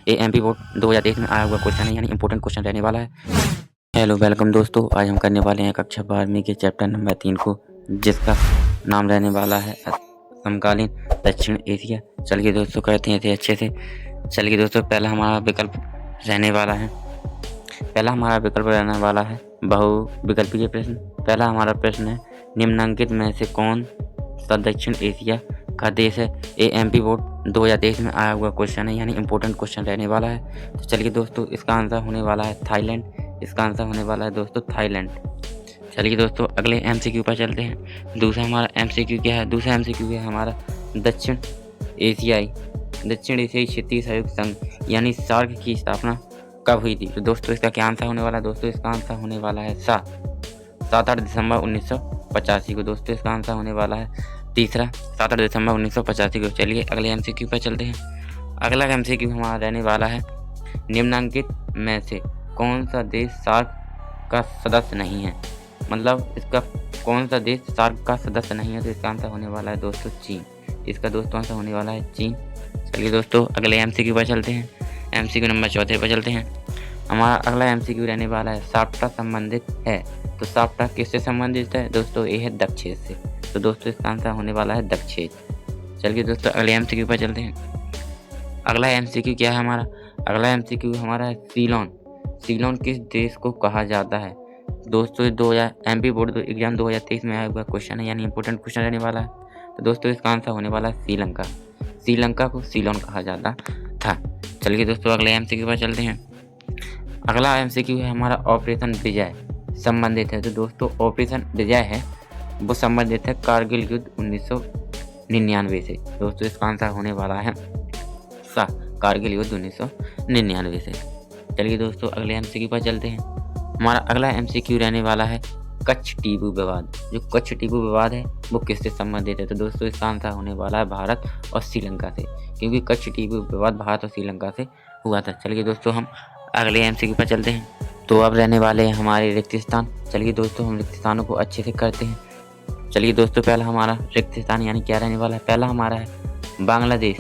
ये MP board 2023 में आया हुआ क्वेश्चन है, यानी इंपॉर्टेंट क्वेश्चन रहने वाला है। हेलो वेलकम दोस्तों, आज हम करने वाले हैं कक्षा 12वीं के चैप्टर नंबर 3 को, जिसका नाम रहने वाला है समकालीन दक्षिण एशिया। चलिए दोस्तों करते हैं इसे अच्छे से। चलिए दोस्तों, पहला हमारा विकल्प रहने वाला है बहुविकल्पीय प्रश्न। पहला हमारा प्रश्न है, निम्नलिखित में से कौन सा दक्षिण एशिया का देश है? ये एमपी बोर्ड 2023 में आया हुआ क्वेश्चन है, यानी इंपॉर्टेंट क्वेश्चन रहने वाला है। तो चलिए दोस्तों, इसका आंसर होने वाला है थाईलैंड। इसका आंसर होने वाला है दोस्तों थाईलैंड। चलिए दोस्तों, अगले एमसीक्यू पर चलते हैं। दूसरा हमारा एमसीक्यू क्या है? दूसरा एमसीक्यू है हमारा दक्षिण एशियाई क्षेत्रीय सहयोग संघ यानी सार्क की स्थापना कब हुई थी? तो दोस्तों इसका क्या आंसर होने वाला है? दोस्तों इसका आंसर होने वाला है 7-8 दिसंबर 1985 को। दोस्तों इसका आंसर होने वाला है तीसरा 7-8 दिसंबर 1985 को। चलिए अगले एमसीक्यू पर चलते हैं। अगला एमसीक्यू हमारा रहने वाला है, निम्नलिखित में से कौन सा देश सार्क का सदस्य नहीं है? मतलब इसका कौन सा देश सार्क का सदस्य नहीं है? तो इसका आंसर होने वाला है दोस्तों चीन। इसका दोस्तों आंसर होने वाला है चीन। चलिए दोस्तों अगले एमसीक्यू पर चलते हैं। एमसीक्यू नंबर 14 पर चलते हैं। हमारा अगला एमसीक्यू रहने वाला है, साप्टा संबंधित है। तो साप्टा किससे संबंधित है? दोस्तों ये है दक्षेण से। तो दोस्तों इसका आंसर होने वाला है दक्षेण। चलिए दोस्तों अगले एमसीक्यू पर चलते हैं। अगला एमसीक्यू क्या है हमारा? अगला एमसीक्यू हमारा है सीलोन। सीलोन किस देश को कहा जाता है? दोस्तों 2000 एमपी बोर्ड एग्जाम 2023 में आया हुआ क्वेश्चन है, यानी इंपॉर्टेंट क्वेश्चन रहने वाला है। तो दोस्तों इसका आंसर होने वाला है श्रीलंका। श्रीलंका को सीलोन कहा जाता था। चलिए दोस्तों अगले एमसीक्यू पर चलते हैं। अगला एमसीक्यू है हमारा ऑपरेशन विजय संबंधित है। तो दोस्तों ऑपरेशन विजय है वो संबंधित है कारगिल युद्ध 1999 से। दोस्तों इसका आंसर होने वाला है कारगिल युद्ध 1999 से। चलिए दोस्तों अगले एमसीक्यू पर चलते हैं। हमारा अगला एमसीक्यू रहने वाला है कच्छ टीपू विवाद। जो कच्छ टीपू विवाद है वो किससे संबंधित है? तो दोस्तों इसका आंसर होने वाला है भारत और श्रीलंका से, क्योंकि कच्छ टीपू विवाद भारत और श्रीलंका से हुआ था। चलिए दोस्तों हम अगले एमसीक्यू पर चलते हैं। तो अब रहने वाले हैं हमारे रिक्त स्थान। चलिए दोस्तों हम रिक्त स्थानों को अच्छे से करते हैं। चलिए दोस्तों पहला हमारा रिक्त स्थान यानी क्या रहने वाला है? पहला हमारा है बांग्लादेश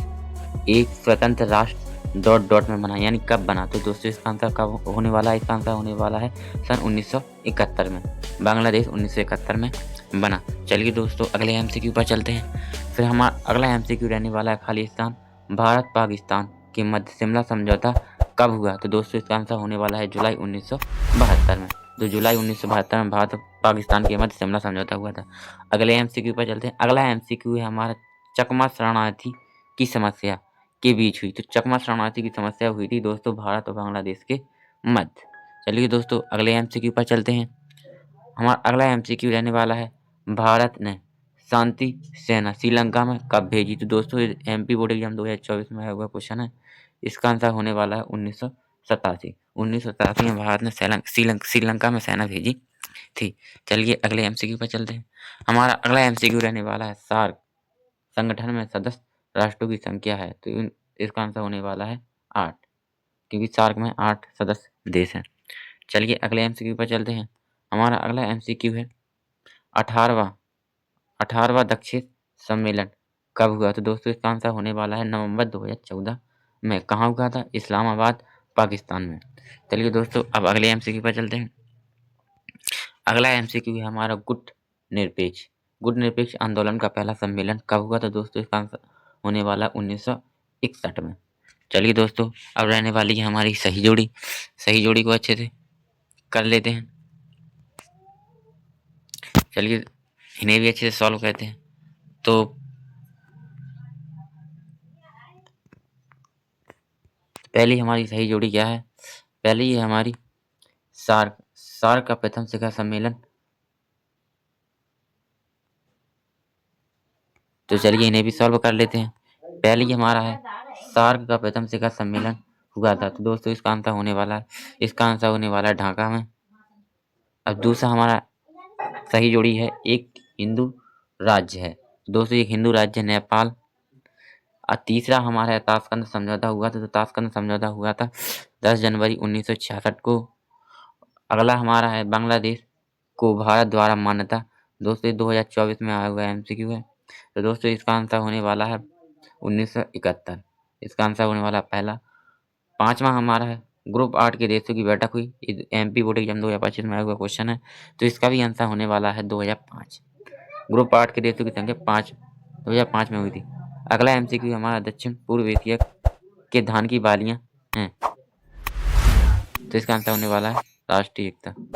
एक स्वतंत्र राष्ट्र ... में बना, यानी कब बना? तो दोस्तों इसका आंसर कब होने वाला है? इसका आंसर होने वाला है सन 1971 में। बांग्लादेश 1971 में बना। चलिए दोस्तों अगले एमसीक्यू पर चलते हैं। फिर हमारा अगला एमसीक्यू रहने वाला है खालिस्तान भारत पाकिस्तान के मध्य शिमला समझौता कब हुआ? तो दोस्तों इसका आंसर होने वाला है जुलाई 1972 में। तो जुलाई 1972 में भारत और पाकिस्तान के मध्य शिमला समझौता हुआ था। अगले एमसीक्यू पर चलते हैं। अगला एमसीक्यू है हमारा चकमा शरणार्थी की समस्या के बीच हुई। तो चकमा शरणार्थी की समस्या हुई थी दोस्तों भारत और बांग्लादेश के मध्य। चलिए दोस्तों अगले एमसीक्यू पर चलते हैं। हमारा अगला एमसीक्यू रहने वाला है, भारत ने शांति सेना श्रीलंका में कब भेजी? तो दोस्तों एमपी बोर्ड एग्जाम 2024 में आया हुआ क्वेश्चन है। इसका आंसर होने वाला है 1987 में भारत ने श्रीलंका में सेना भेजी थी। चलिए अगले एमसीक्यू पर चलते हैं। हमारा अगला एमसीक्यू रहने वाला है, सार्क संगठन में सदस्य राष्ट्रों की संख्या है। तो इसका आंसर होने वाला है 8, क्योंकि सार्क में 8 सदस्य देश हैं। चलिए अगले एमसीक्यू पर चलते हैं। हमारा अगला एमसीक्यू है 18वां दक्षिण सम्मेलन कब हुआ? तो दोस्तों इसका आंसर होने वाला है नवंबर 2014 में। कहाँ हुआ था? इस्लामाबाद पाकिस्तान में। चलिए दोस्तों अब अगले एमसीक्यू पर चलते हैं। अगला एमसीक्यू है हमारा गुट निरपेक्ष आंदोलन का पहला सम्मेलन कब हुआ? तो दोस्तों इसका आंसर होने वाला 1961 में। चलिए दोस्तों अब रहने वाली है हमारी सही जोड़ी को अच्छे से कर लेते हैं। चलिए इन्हें भी अच्छे से सॉल्व करते हैं। तो पहली हमारी सही जोड़ी क्या है? पहली है हमारी सार्क का प्रथम शिखर सम्मेलन। तो चलिए इन्हें भी सॉल्व कर लेते हैं। पहली हमारा है सार्क का प्रथम शिखर सम्मेलन हुआ था। तो दोस्तों इसका आंसर होने वाला है ढाका में। अब दूसरा हमारा सही जोड़ी है, एक हिंदू राज्य है। दोस्तों एक हिंदू राज्य नेपाल। और तीसरा हमारा ताशकंद समझौता हुआ था। तो ताशकंद समझौता हुआ था 10 जनवरी 1966 को। अगला हमारा है बांग्लादेश को भारत द्वारा मान्यता। दोस्तों 2024 में आया हुआ एमसीक्यू है। तो दोस्तों इसका आंसर होने वाला है 1971। इसका आंसर होने वाला पहला 5वां हमारा है ग्रुप 8 के देशों की बैठक हुई। एमपी बोर्ड एग्जाम 2025 में आया हुआ क्वेश्चन है, तो इसका भी आंसर होने वाला है 2005। ग्रुप 8 के देशों की संख्या 5 2005 में हुई थी। अगला एमसीक्यू हमारा दक्षिण पूर्व एशिया के धान की बालियां हैं, तो इसका आंसर होने वाला है राष्ट्रीय एकता।